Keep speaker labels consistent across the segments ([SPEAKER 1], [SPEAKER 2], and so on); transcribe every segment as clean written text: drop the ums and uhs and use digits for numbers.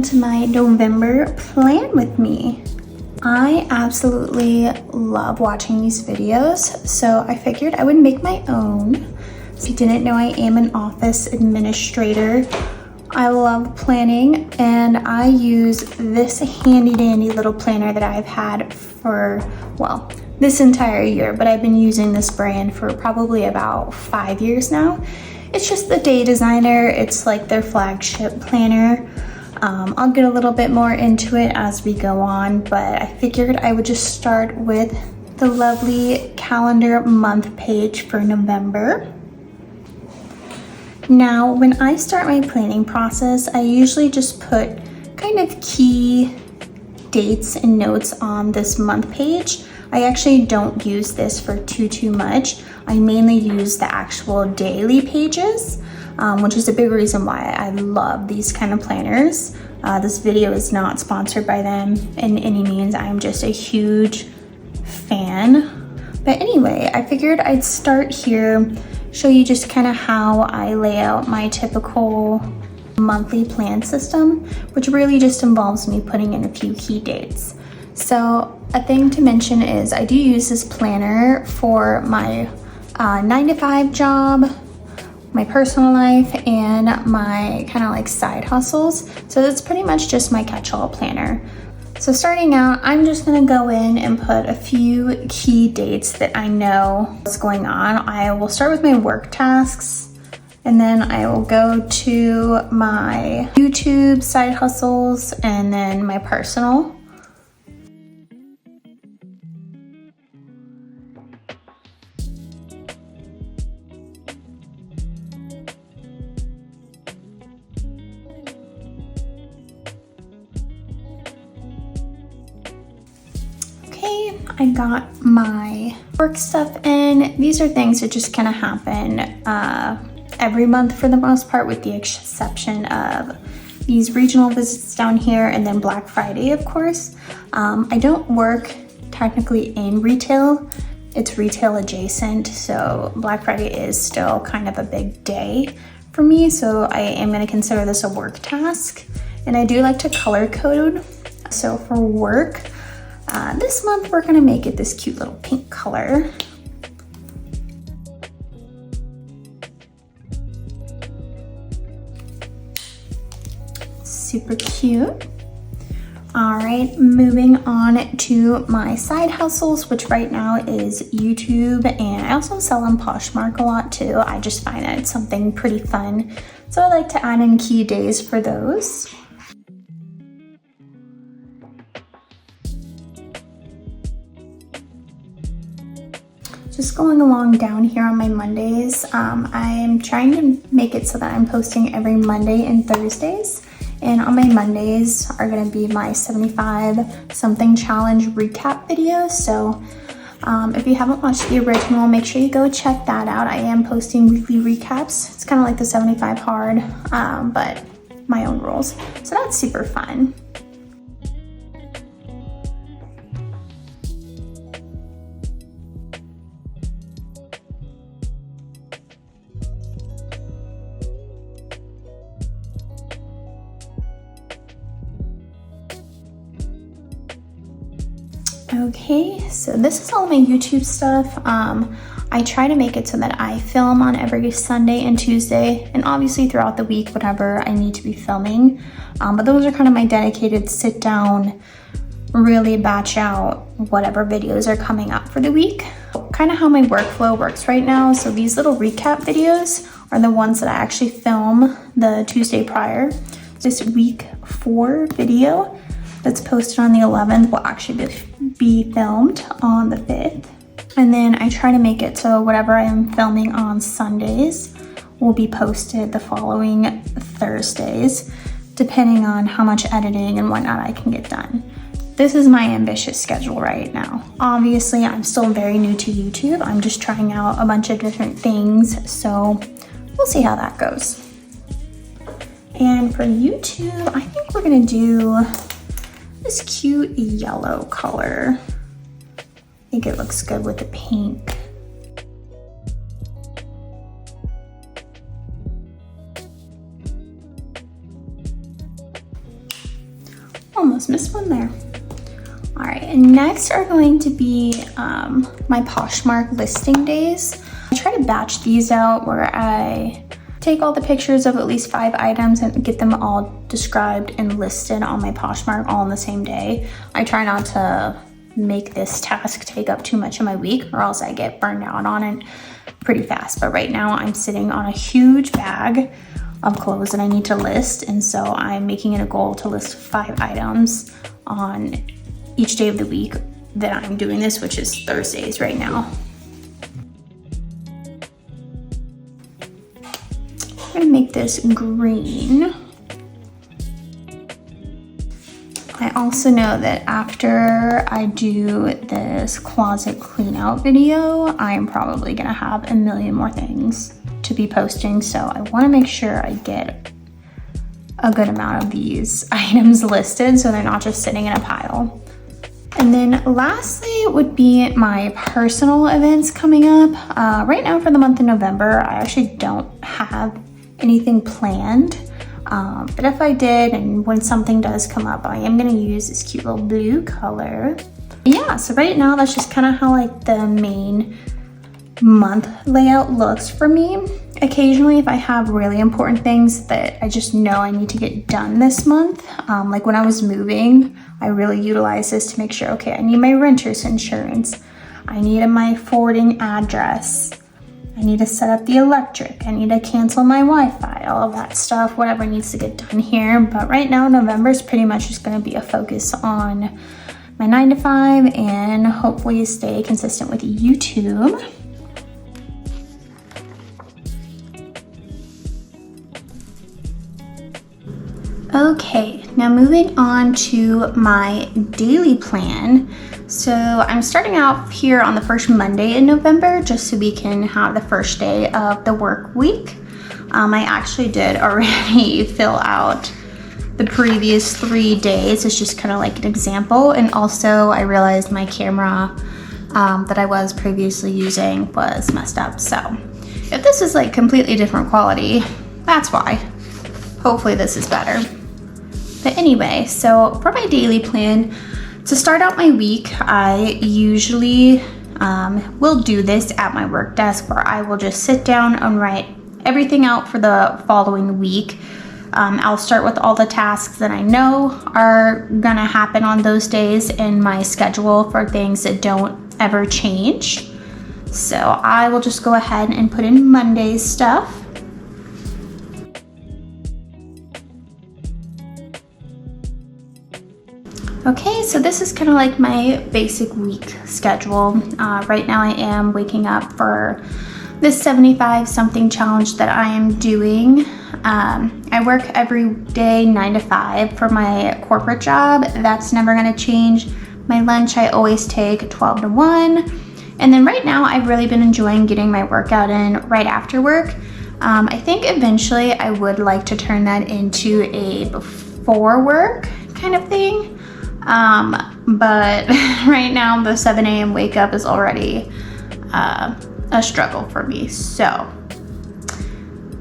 [SPEAKER 1] to my November plan with me. I absolutely love watching these videos, so I figured I would make my own. If you didn't know, I am an office administrator. I love planning, and I use this handy dandy little planner that I've had for, well, this entire year, but I've been using this brand for probably about 5 years now. It's just the Day Designer. It's like their flagship planner. I'll get a little bit more into it as we go on, but I figured I would just start with the lovely calendar month page for November. Now, when I start my planning process, I usually just put kind of key dates and notes on this month page. I actually don't use this for too much. I mainly use the actual daily pages, which is a big reason why I love these kind of planners. This video is not sponsored by them in any means. I'm just a huge fan. But anyway, I figured I'd start here, show you just kind of how I lay out my typical monthly plan system, which really just involves me putting in a few key dates. So a thing to mention is I do use this planner for my 9-to-5 job, my personal life, and my kind of like side hustles. So that's pretty much just my catch-all planner. So starting out, I'm just gonna go in and put a few key dates that I know is going on. I will start with my work tasks, and then I will go to my YouTube side hustles, and then my personal. I got my work stuff in. These are things that just kind of happen every month for the most part, with the exception of these regional visits down here and then Black Friday, of course. I don't work technically in retail. It's retail adjacent, so Black Friday is still kind of a big day for me, so I am going to consider this a work task. And I do like to color code. So for work, this month we're gonna make it this cute little pink color. Super cute. All right, moving on to my side hustles, which right now is YouTube, and I also sell on Poshmark a lot too. I just find that it's something pretty fun, so I like to add in key days for those. Just going along down here on my Mondays, I'm trying to make it so that I'm posting every Monday and Thursdays. And on my Mondays are gonna be my 75 something challenge recap videos. So if you haven't watched the original, make sure you go check that out. I am posting weekly recaps. It's kind of like the 75 hard, but my own rules. So that's super fun. Okay, so this is all my YouTube stuff. I try to make it so that I film on every Sunday and Tuesday, and obviously throughout the week, whenever I need to be filming. But those are kind of my dedicated sit down, really batch out whatever videos are coming up for the week. Kind of how my workflow works right now. So these little recap videos are the ones that I actually film the Tuesday prior. This week 4 video that's posted on the 11th will actually be filmed on the 5th. And then I try to make it so whatever I am filming on Sundays will be posted the following Thursdays, depending on how much editing and whatnot I can get done. This is my ambitious schedule right now. Obviously, I'm still very new to YouTube. I'm just trying out a bunch of different things, so we'll see how that goes. And for YouTube, I think we're gonna do this cute yellow color. I think it looks good with the pink. Almost missed one there. All right, and next are going to be my Poshmark listing days. I try to batch these out where I take all the pictures of at least 5 items and get them all described and listed on my Poshmark all on the same day. I try not to make this task take up too much of my week, or else I get burned out on it pretty fast. But right now I'm sitting on a huge bag of clothes that I need to list, and so I'm making it a goal to list 5 items on each day of the week that I'm doing this, which is Thursdays right now. I'm gonna make this green. I also know that after I do this closet clean out video, I'm probably gonna have a million more things to be posting, so I wanna make sure I get a good amount of these items listed so they're not just sitting in a pile. And then lastly would be my personal events coming up. Right now for the month of November, I actually don't have anything planned. But if I did, and when something does come up, I am gonna use this cute little blue color. Yeah, so right now that's just kind of how like the main month layout looks for me. Occasionally, if I have really important things that I just know I need to get done this month, like when I was moving, I really utilized this to make sure, okay, I need my renter's insurance, I need my forwarding address, I need to set up the electric, I need to cancel my Wi-Fi, all of that stuff, whatever needs to get done here. But right now, November is pretty much just gonna be a focus on my 9 to 5 and hopefully stay consistent with YouTube. Okay, now moving on to my daily plan. So I'm starting out here on the first Monday in November, just so we can have the first day of the work week. I actually did already fill out the previous 3 days. It's just kind of like an example. And also I realized my camera that I was previously using was messed up. So if this is like completely different quality, that's why. Hopefully this is better. But anyway, so for my daily plan, to start out my week, I usually will do this at my work desk, where I will just sit down and write everything out for the following week. I'll start with all the tasks that I know are gonna happen on those days in my schedule for things that don't ever change. So I will just go ahead and put in Monday's stuff. Okay, so this is kind of like my basic week schedule. Right now I am waking up for this 75 something challenge that I am doing. I work every day 9 to 5 for my corporate job. That's never gonna change. My lunch I always take 12 to 1. And then right now I've really been enjoying getting my workout in right after work. I think eventually I would like to turn that into a before work kind of thing. But right now the 7 a.m. wake up is already a struggle for me, so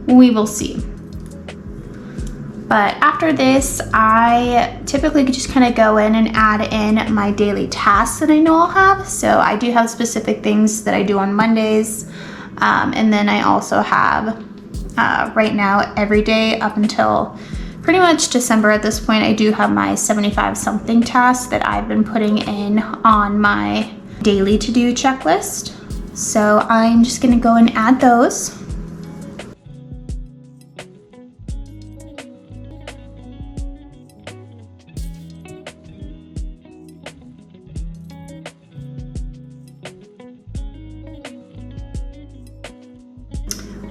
[SPEAKER 1] we will see. But after this, I typically just kind of go in and add in my daily tasks that I know I'll have. So I do have specific things that I do on Mondays, and then I also have right now every day up until pretty much December at this point, I do have my 75 something tasks that I've been putting in on my daily to-do checklist. So I'm just gonna go and add those.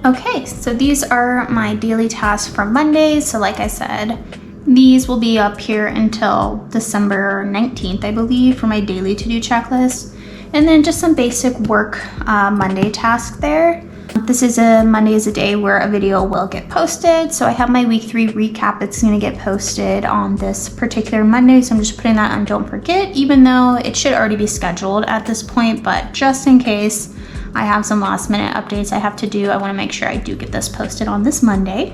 [SPEAKER 1] Okay, so these are my daily tasks for Mondays. So like I said, these will be up here until December 19th, I believe, for my daily to-do checklist. And then just some basic work Monday task there. This is a Monday is a day where a video will get posted. So I have my week 3 recap that's gonna get posted on this particular Monday. So I'm just putting that on don't forget, even though it should already be scheduled at this point, but just in case I have some last minute updates I have to do, I wanna make sure I do get this posted on this Monday.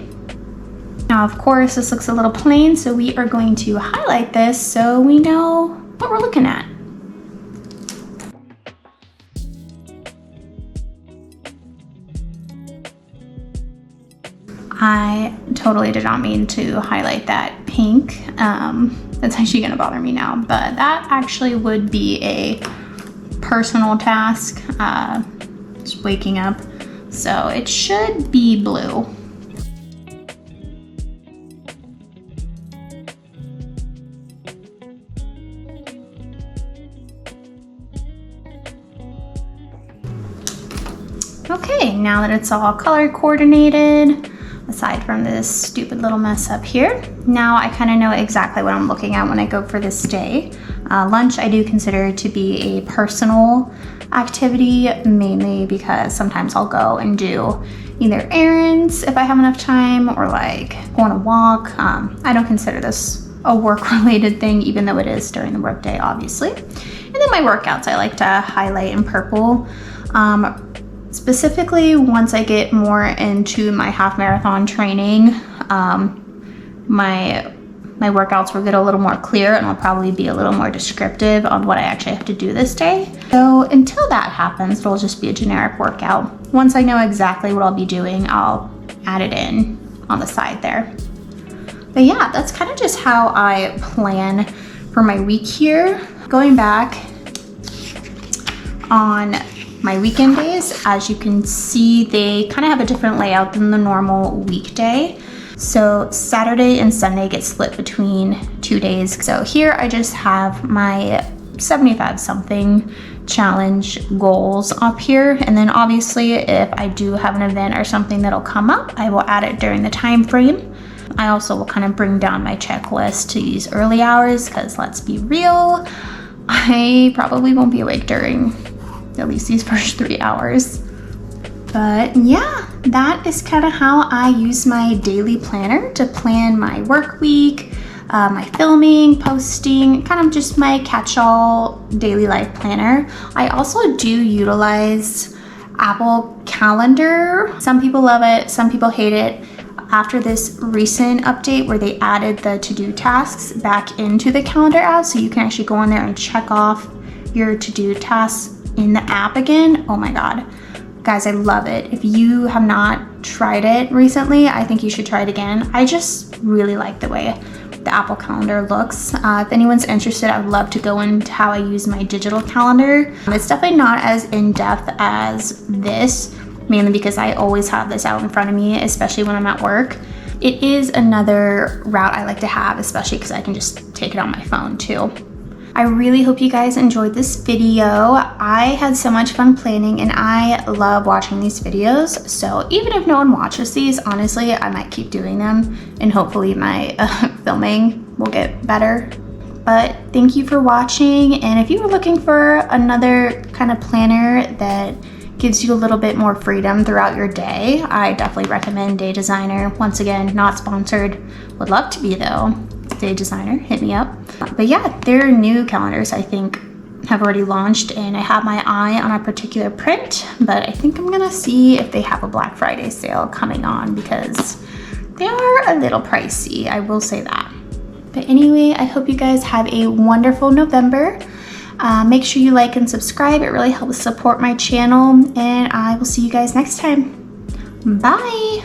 [SPEAKER 1] Now, of course, this looks a little plain, so we are going to highlight this so we know what we're looking at. I totally did not mean to highlight that pink. That's actually gonna bother me now, but that actually would be a personal task, just waking up. So it should be blue. Okay, now that it's all color coordinated, aside from this stupid little mess up here, now I kind of know exactly what I'm looking at when I go for this day. Lunch I do consider to be a personal activity, mainly because sometimes I'll go and do either errands if I have enough time, or like go on a walk. I don't consider this a work-related thing, even though it is during the workday, obviously. And then my workouts I like to highlight in purple. Specifically, once I get more into my half marathon training, my workouts will get a little more clear, and I'll probably be a little more descriptive on what I actually have to do this day. So until that happens, it'll just be a generic workout. Once I know exactly what I'll be doing, I'll add it in on the side there. But yeah, that's kind of just how I plan for my week here. Going back on my weekend days, as you can see, they kind of have a different layout than the normal weekday. So Saturday and Sunday get split between 2 days. So here I just have my 75 something challenge goals up here. And then obviously if I do have an event or something that'll come up, I will add it during the time frame. I also will kind of bring down my checklist to these early hours, because let's be real, I probably won't be awake during at least these first 3 hours. But yeah, that is kind of how I use my daily planner to plan my work week, my filming, posting, kind of just my catch-all daily life planner. I also do utilize Apple Calendar. Some people love it, some people hate it. After this recent update where they added the to-do tasks back into the calendar app, so you can actually go in there and check off your to-do tasks in the app again. Oh my god, guys, I love it. If you have not tried it recently, I think you should try it again. I just really like the way the Apple Calendar looks. If anyone's interested, I would love to go into how I use my digital calendar. It's definitely not as in-depth as this, mainly because I always have this out in front of me, especially when I'm at work. It is another route I like to have, especially because I can just take it on my phone too. I really hope you guys enjoyed this video. I had so much fun planning, and I love watching these videos. So even if no one watches these, honestly, I might keep doing them, and hopefully my filming will get better. But thank you for watching. And if you were looking for another kind of planner that gives you a little bit more freedom throughout your day, I definitely recommend Day Designer. Once again, not sponsored. Would love to be though. Day Designer, hit me up. But yeah, their new calendars I think have already launched, and I have my eye on a particular print, but I think I'm gonna see if they have a Black Friday sale coming on, because they are a little pricey, I will say that. But anyway, I hope you guys have a wonderful November. Make sure you like and subscribe. It really helps support my channel, and I will see you guys next time. Bye.